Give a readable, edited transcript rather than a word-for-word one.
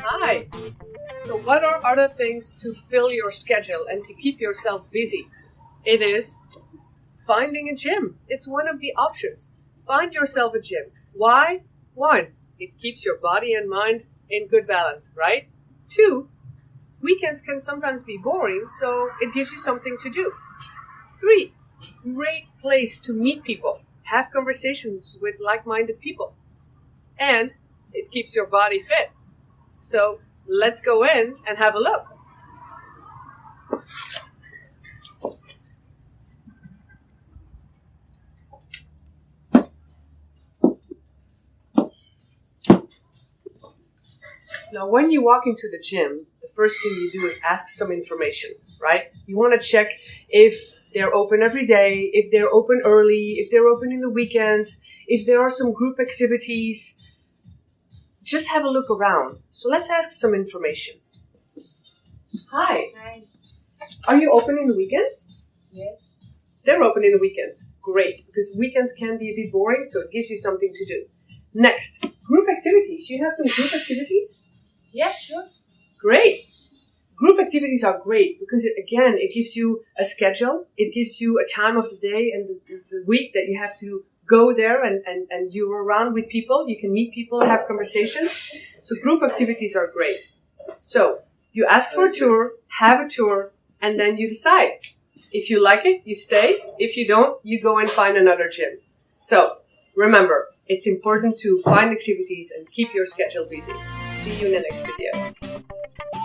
Hi. So what are other things to fill your schedule and to keep yourself busy? It is finding a gym. It's one of the options. Find yourself a gym. Why? One, it keeps your body and mind in good balance, right? Two, weekends can sometimes be boring, so it gives you something to do. Three, great place to meet people, have conversations with like-minded people. And it keeps your body fit. So let's go in and have a look. Now, when you walk into the gym, the first thing you do is ask some information, right? You want to check if they're open every day, if they're open early, if they're open in the weekends, if there are some group activities. Just have a look around. So let's ask some information. Hi. Hi. Are you open in the weekends? Yes. They're open in the weekends. Great, because weekends can be a bit boring, so it gives you something to do. Next, group activities. You have some group activities? Yes, sure. Great. Group activities are great because, it gives you a schedule. It gives you a time of the day and the week that you have to go there and you're around with people. You can meet people, have conversations. So group activities are great. So you ask for a tour, have a tour, and then you decide. If you like it, you stay. If you don't, you go and find another gym. So remember, it's important to find activities and keep your schedule busy. See you in the next video.